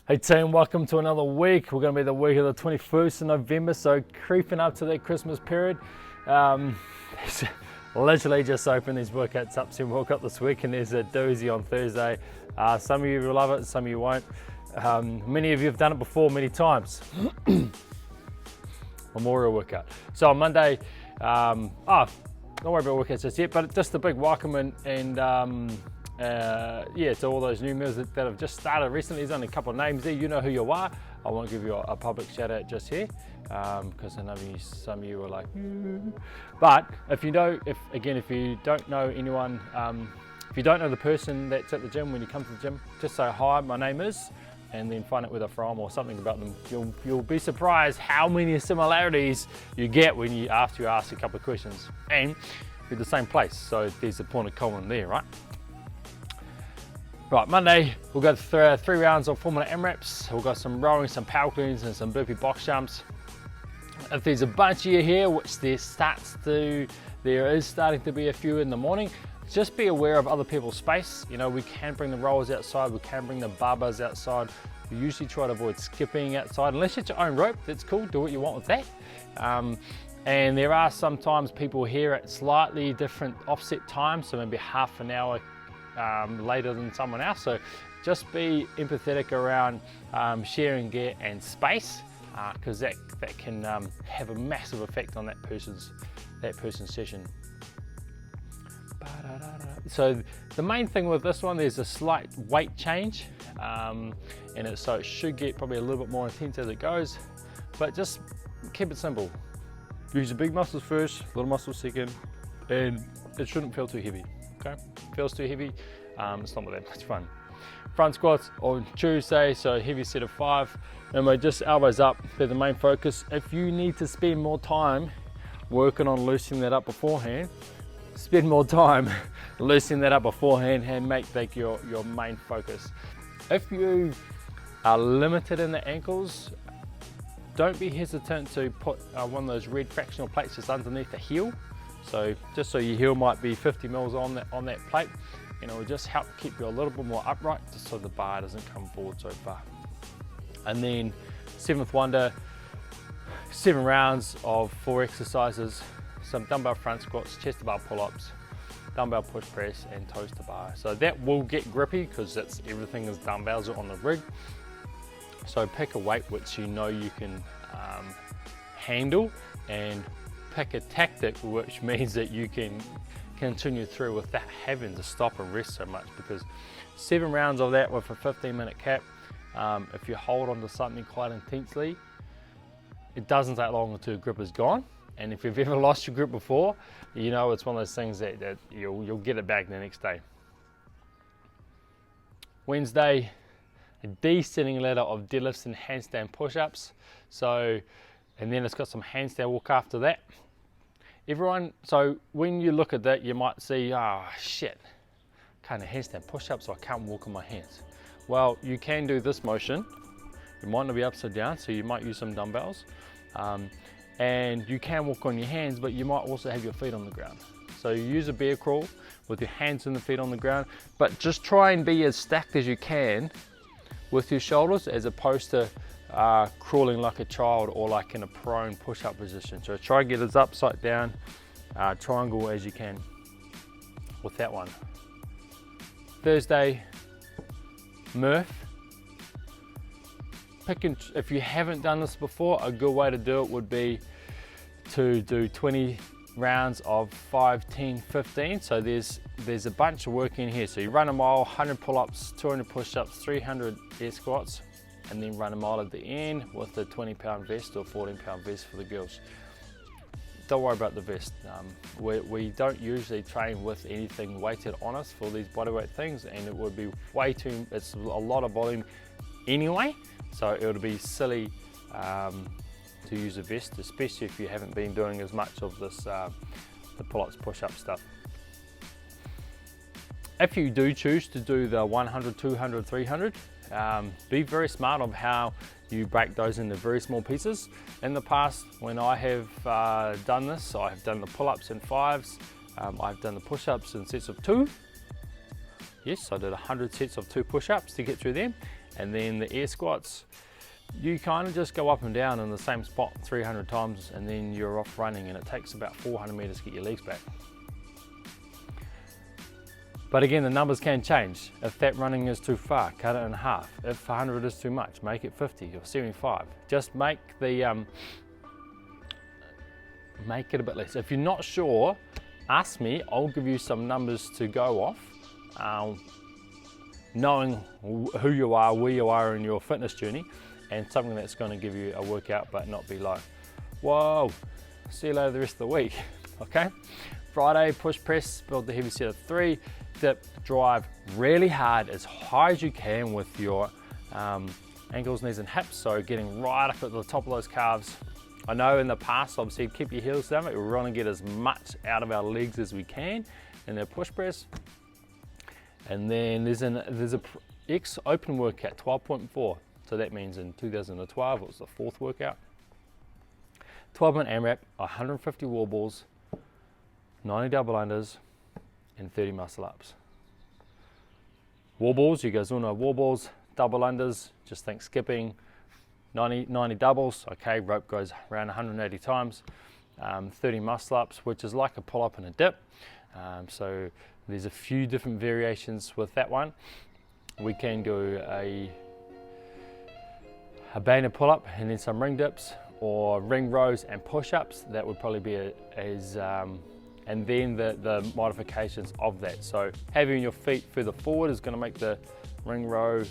Hey team, welcome to another week. We're going to be the week of the 21st of November, so creeping up to that Christmas period. Literally just opened these workouts up, so woke up this week and there's a doozy on Thursday. Some of you will love it, some of you won't. Many of you have done it before many times. Memorial workout. So on Monday, don't worry about workouts just yet, but just a big welcome and to all those new members that have just started recently. There's only a couple of names there, you know who you are. I won't give you a public shout out just here because I know some of you are like, but if you don't know anyone, if you don't know the person that's at the gym when you come to the gym, just say hi, my name is, and then find out where they're from or something about them. You'll be surprised how many similarities you get when you ask a couple of questions, and we're the same place, so there's a point of common there, right? Right, Monday, we'll go through 3 rounds of 4-minute AMRAPs. We've got some rowing, some power cleans, and some burpee box jumps. If there's a bunch of you here, which there is starting to be a few in the morning, just be aware of other people's space. You know, we can bring the rollers outside, we can bring the barbers outside. We usually try to avoid skipping outside. Unless it's your own rope, that's cool, do what you want with that. And there are sometimes people here at slightly different offset times, so maybe half an hour later than someone else, so just be empathetic around sharing gear and space, because that can have a massive effect on that person's session. So the main thing with this one, there's a slight weight change, so it should get probably a little bit more intense as it goes, but just keep it simple. Use the big muscles first, little muscles second, and it shouldn't feel too heavy. Okay, feels too heavy, it's not that much fun. Front squats on Tuesday, so heavy set of 5, and we're just elbows up, they're the main focus. If you need to spend more time working on loosening that up beforehand, spend more time loosening that up beforehand and make that your main focus. If you are limited in the ankles, don't be hesitant to put one of those red fractional plates just underneath the heel. So just so your heel might be 50 mils on that plate, and it will just help keep you a little bit more upright, just so the bar doesn't come forward so far. And then 7th wonder, 7 rounds of 4 exercises, some dumbbell front squats, chest to bar pull-ups, dumbbell push press, and toes to bar. So that will get grippy because everything is dumbbells on the rig. So pick a weight which you know you can handle, and pick a tactic which means that you can continue through without having to stop and rest so much, because 7 rounds of that with a 15-minute cap, if you hold on to something quite intensely, it doesn't take long until grip is gone. And if you've ever lost your grip before, you know it's one of those things that you'll get it back the next day. Wednesday, a descending ladder of deadlifts and handstand push-ups. And then it's got some handstand walk after that. So when you look at that, you might see, shit, can't handstand push-ups, so I can't walk on my hands. Well, you can do this motion. You might not be upside down, so you might use some dumbbells. And you can walk on your hands, but you might also have your feet on the ground. So you use a bear crawl with your hands and the feet on the ground, but just try and be as stacked as you can with your shoulders, as opposed to crawling like a child or like in a prone push-up position. So try and get as upside down triangle as you can with that one. Thursday, Murph. If you haven't done this before, a good way to do it would be to do 20 rounds of 5, 10, 15. So there's a bunch of work in here. So you run a mile, 100 pull-ups, 200 push-ups, 300 air squats, and then run a mile at the end with a 20-pound vest or 14-pound vest for the girls. Don't worry about the vest. We don't usually train with anything weighted on us for these bodyweight things, and it would be it's a lot of volume anyway, so it would be silly to use a vest, especially if you haven't been doing as much of this, the pull-ups, push-up stuff. If you do choose to do the 100, 200, 300, be very smart of how you break those into very small pieces. In the past, when I have done this, I have done the pull-ups in 5s, I've done the push-ups in sets of 2. Yes, I did 100 sets of 2 push-ups to get through them, And then the air squats, you kind of just go up and down in the same spot 300 times, and then you're off running, and it takes about 400 meters to get your legs back. But again, the numbers can change. If that running is too far, cut it in half. If 100 is too much, make it 50 or 75. Just make the make it a bit less. If you're not sure, ask me. I'll give you some numbers to go off, knowing who you are, where you are in your fitness journey, and something that's going to give you a workout but not be like, whoa, see you later the rest of the week. Okay, Friday, push press, build the heavy set of 3, dip, drive really hard, as high as you can with your ankles, knees and hips, so getting right up at the top of those calves. I know in the past I've said keep your heels down, but we want to get as much out of our legs as we can in their push press. And then there's a X open workout, 12.4. So that means in 2012 it was the 4th workout. 12-minute AMRAP, 150 wall balls, 90 double unders, and 30 muscle ups. Wall balls, you guys all know wall balls. Double unders, just think skipping. 90 doubles, okay, rope goes around 180 times. 30 muscle ups, which is like a pull up and a dip. So there's a few different variations with that one. We can do a banded pull up and then some ring dips, or ring rows and push ups. That would probably be and then the modifications of that. So having your feet further forward is going to make the ring row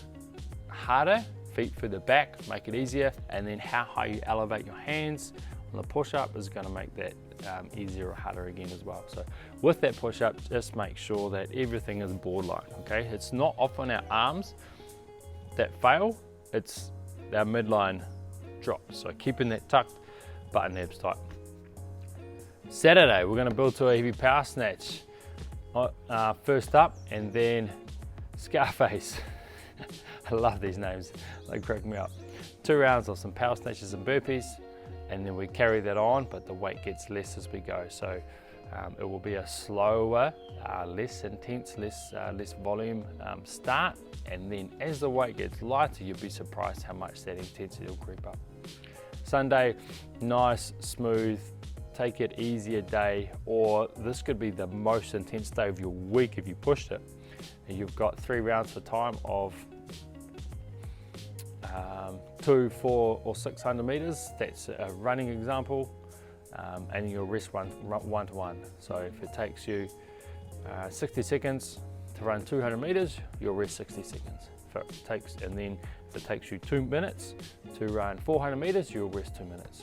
harder, feet further back make it easier, and then how high you elevate your hands on the push up is going to make that easier or harder again as well. So with that push up, just make sure that everything is borderline, okay? It's not often our arms that fail, it's our midline drop. So keeping that tucked, button abs tight. Saturday, we're going to build to a heavy power snatch. First up, and then Scarface. I love these names, they crack me up. 2 rounds of some power snatches and burpees, and then we carry that on, but the weight gets less as we go. So it will be a slower, less intense, less volume start, and then as the weight gets lighter, you'll be surprised how much that intensity will creep up. Sunday, nice, smooth, take it easier day, or this could be the most intense day of your week if you pushed it. And you've got 3 rounds for time of 2, 4 or 600 meters. That's a running example, and you'll rest one to one. So if it takes you 60 seconds to run 200 meters, you'll rest 60 seconds. And then if it takes you 2 minutes to run 400 meters, you'll rest 2 minutes.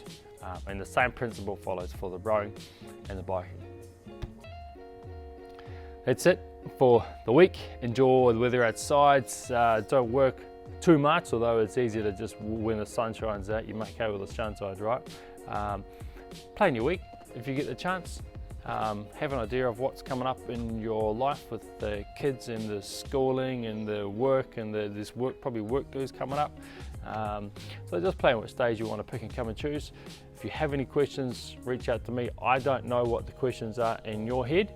And the same principle follows for the rowing and the biking. That's it for the week. Enjoy the weather outside. Don't work too much, although it's easier to just, when the sun shines out, you make hay with the sunshine, right? Plan your week if you get the chance. Have an idea of what's coming up in your life with the kids and the schooling and the work, and there's probably work dues coming up. So just plan which days you want to pick and come and choose. If you have any questions, reach out to me. I don't know what the questions are in your head,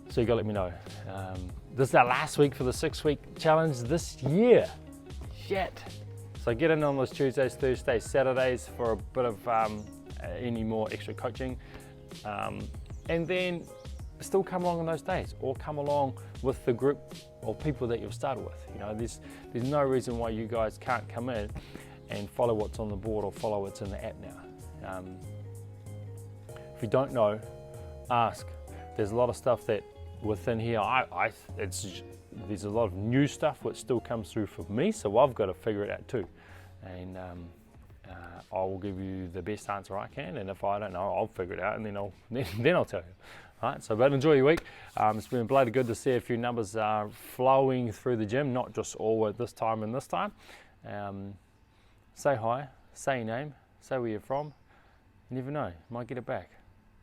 so you gotta let me know. This is our last week for the 6-week challenge this year. Shit. So get in on those Tuesdays, Thursdays, Saturdays for a bit of any more extra coaching, and then still come along on those days, or come along with the group or people that you've started with. You know, there's no reason why you guys can't come in and follow what's on the board or follow what's in the app now. If you don't know, ask. There's a lot of stuff that within here, there's a lot of new stuff which still comes through for me, so I've got to figure it out too. And I will give you the best answer I can, and if I don't know, I'll figure it out, and then I'll tell you. All right, so but enjoy your week. It's been bloody good to see a few numbers flowing through the gym, not just all at this time and this time. Say hi, say your name, say where you're from. You never know, you might get it back.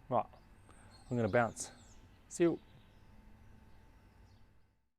Right, I'm going to bounce. See you.